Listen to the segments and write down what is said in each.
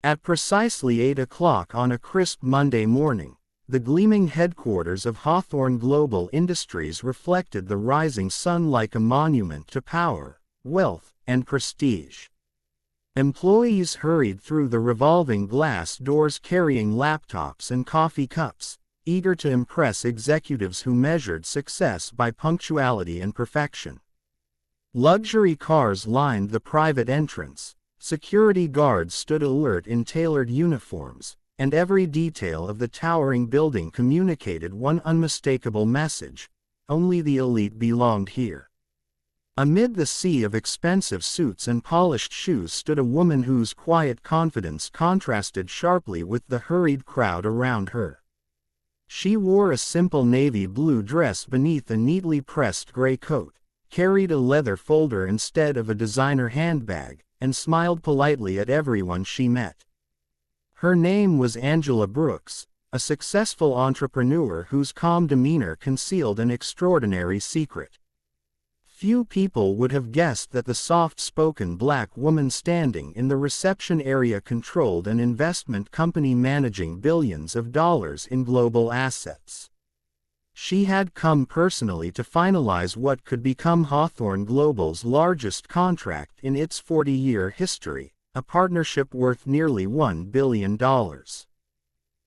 At precisely 8 o'clock on a crisp Monday morning, the gleaming headquarters of Hawthorne Global Industries reflected the rising sun like a monument to power, wealth, and prestige. Employees hurried through the revolving glass doors carrying laptops and coffee cups, eager to impress executives who measured success by punctuality and perfection. Luxury cars lined the private entrance, security guards stood alert in tailored uniforms, and every detail of the towering building communicated one unmistakable message: only the elite belonged here. Amid the sea of expensive suits and polished shoes stood a woman whose quiet confidence contrasted sharply with the hurried crowd around her. She wore a simple navy blue dress beneath a neatly pressed gray coat, carried a leather folder instead of a designer handbag, and smiled politely at everyone she met. Her name was Angela Brooks, a successful entrepreneur whose calm demeanor concealed an extraordinary secret. Few people would have guessed that the soft-spoken black woman standing in the reception area controlled an investment company managing billions of dollars in global assets. She had come personally to finalize what could become Hawthorne Global's largest contract in its 40-year history, a partnership worth nearly $1 billion.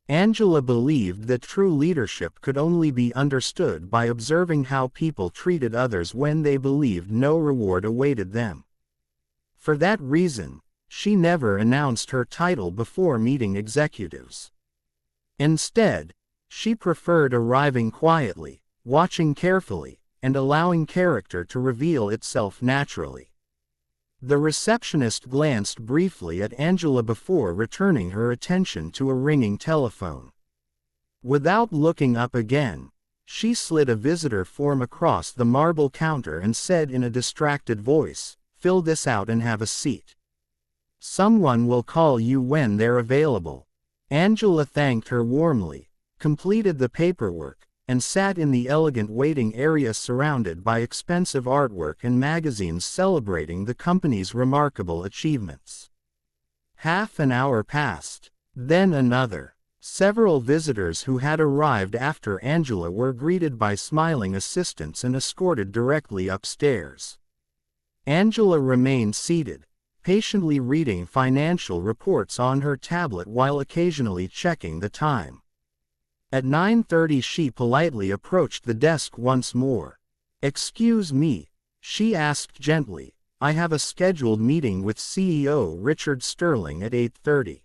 Angela believed that true leadership could only be understood by observing how people treated others when they believed no reward awaited them. For that reason, she never announced her title before meeting executives. Instead, she preferred arriving quietly, watching carefully, and allowing character to reveal itself naturally. The receptionist glanced briefly at Angela before returning her attention to a ringing telephone. Without looking up again, she slid a visitor form across the marble counter and said in a distracted voice, "Fill this out and have a seat. Someone will call you when they're available." Angela thanked her warmly, completed the paperwork, and sat in the elegant waiting area surrounded by expensive artwork and magazines celebrating the company's remarkable achievements. Half an hour passed, then another. Several visitors who had arrived after Angela were greeted by smiling assistants and escorted directly upstairs. Angela remained seated, patiently reading financial reports on her tablet while occasionally checking the time. At 9:30 she politely approached the desk once more. "Excuse me," she asked gently, "I have a scheduled meeting with CEO Richard Sterling at 8:30.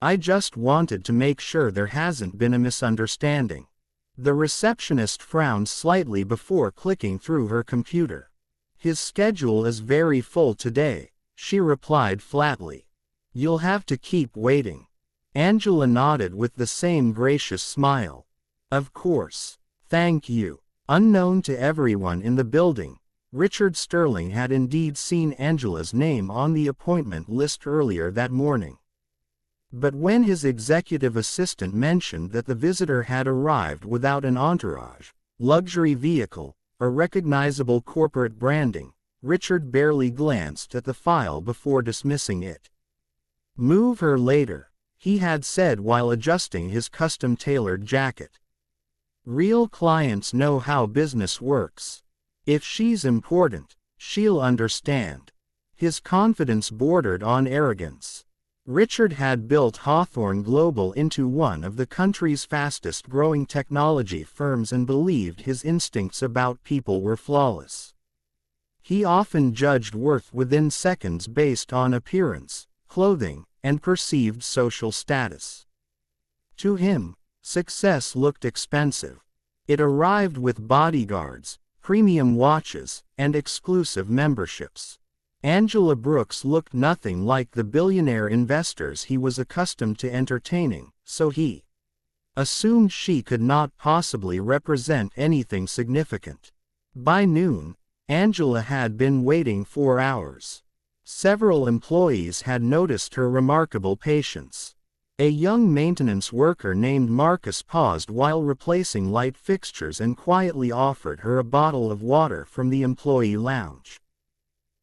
I just wanted to make sure there hasn't been a misunderstanding." The receptionist frowned slightly before clicking through her computer. "His schedule is very full today," she replied flatly. "You'll have to keep waiting." Angela nodded with the same gracious smile. "Of course. Thank you." Unknown to everyone in the building, Richard Sterling had indeed seen Angela's name on the appointment list earlier that morning. But when his executive assistant mentioned that the visitor had arrived without an entourage, luxury vehicle, or recognizable corporate branding, Richard barely glanced at the file before dismissing it. "Move her later," he had said while adjusting his custom-tailored jacket. "Real clients know how business works. If she's important, she'll understand." His confidence bordered on arrogance. Richard had built Hawthorne Global into one of the country's fastest-growing technology firms and believed his instincts about people were flawless. He often judged worth within seconds based on appearance, clothing, and perceived social status. To him, success looked expensive. It arrived with bodyguards, premium watches, and exclusive memberships. Angela Brooks looked nothing like the billionaire investors he was accustomed to entertaining, so he assumed she could not possibly represent anything significant. By noon, Angela had been waiting 4 hours. Several employees had noticed her remarkable patience. A young maintenance worker named Marcus paused while replacing light fixtures and quietly offered her a bottle of water from the employee lounge.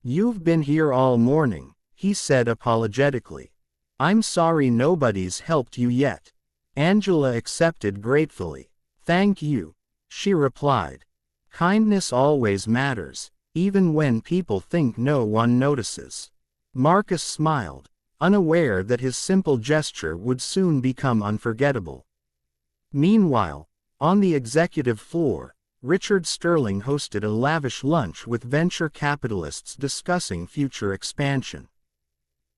"You've been here all morning," he said apologetically. I'm sorry nobody's helped you yet. Angela accepted gratefully. Thank you, she replied. Kindness always matters, even when people think no one notices. Marcus smiled, unaware that his simple gesture would soon become unforgettable. Meanwhile, on the executive floor, Richard Sterling hosted a lavish lunch with venture capitalists discussing future expansion.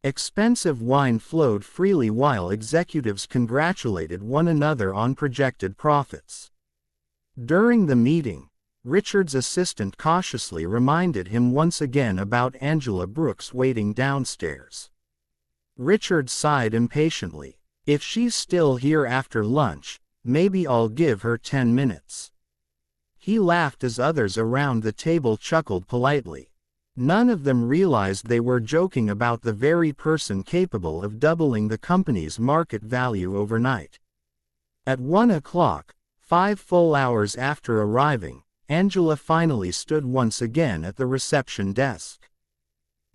Expensive wine flowed freely while executives congratulated one another on projected profits. During the meeting, Richard's assistant cautiously reminded him once again about Angela Brooks waiting downstairs. Richard sighed impatiently. If she's still here after lunch, maybe I'll give her 10 minutes. He laughed as others around the table chuckled politely. None of them realized they were joking about the very person capable of doubling the company's market value overnight. At 1 o'clock, 5 full hours after arriving, Angela finally stood once again at the reception desk.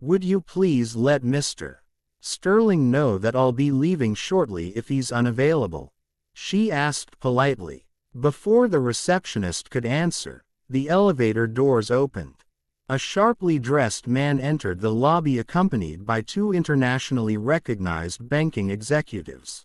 Would you please let Mr. Sterling know that I'll be leaving shortly if he's unavailable? She asked politely. Before the receptionist could answer, the elevator doors opened. A sharply dressed man entered the lobby accompanied by 2 internationally recognized banking executives.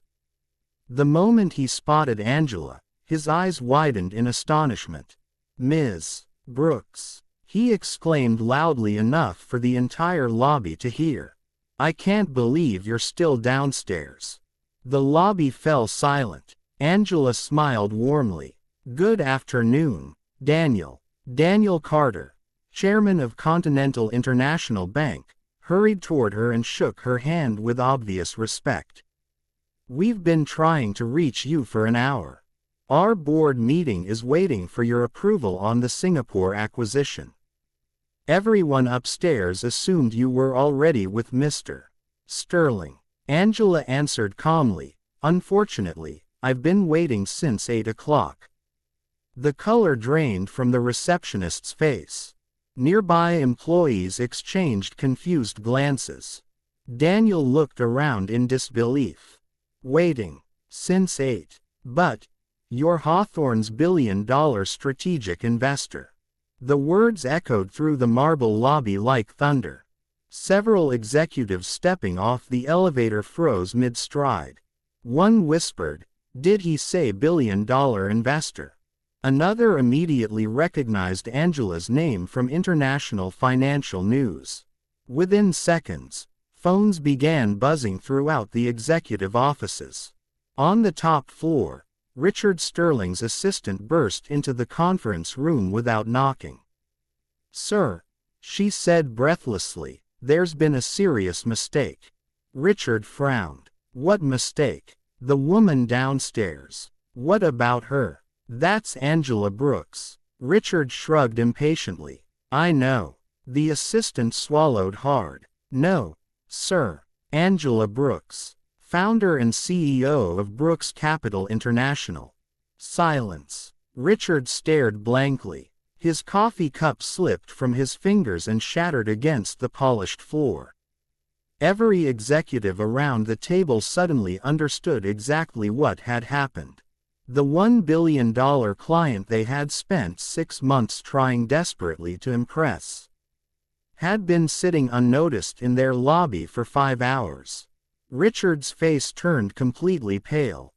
The moment he spotted Angela, his eyes widened in astonishment. Ms. Brooks, he exclaimed loudly enough for the entire lobby to hear. I can't believe you're still downstairs. The lobby fell silent. Angela smiled warmly. Good afternoon, Danielle Carter, chairman of Continental International Bank, hurried toward her and shook her hand with obvious respect. We've been trying to reach you for an hour. Our board meeting is waiting for your approval on the Singapore acquisition. Everyone upstairs assumed you were already with Mr. Sterling. Angela answered calmly, unfortunately, I've been waiting since 8 o'clock. The color drained from the receptionist's face. Nearby employees exchanged confused glances. Daniel looked around in disbelief. Waiting since 8. But you're Hawthorne's billion-dollar strategic investor. The words echoed through the marble lobby like thunder. Several executives stepping off the elevator froze mid-stride. One whispered, "Did he say billion-dollar investor?" Another immediately recognized Angela's name from international financial news. Within seconds, phones began buzzing throughout the executive offices. On the top floor, Richard Sterling's assistant burst into the conference room without knocking. "Sir," she said breathlessly, "there's been a serious mistake." Richard frowned. "What mistake?" "The woman downstairs. What about her?" "That's Angela Brooks." Richard shrugged impatiently. "I know." The assistant swallowed hard. "No, sir. Angela Brooks, founder and CEO of Brooks Capital International." Silence. Richard stared blankly. His coffee cup slipped from his fingers and shattered against the polished floor. Every executive around the table suddenly understood exactly what had happened. The $1 billion client they had spent 6 months trying desperately to impress had been sitting unnoticed in their lobby for 5 hours. Richard's face turned completely pale.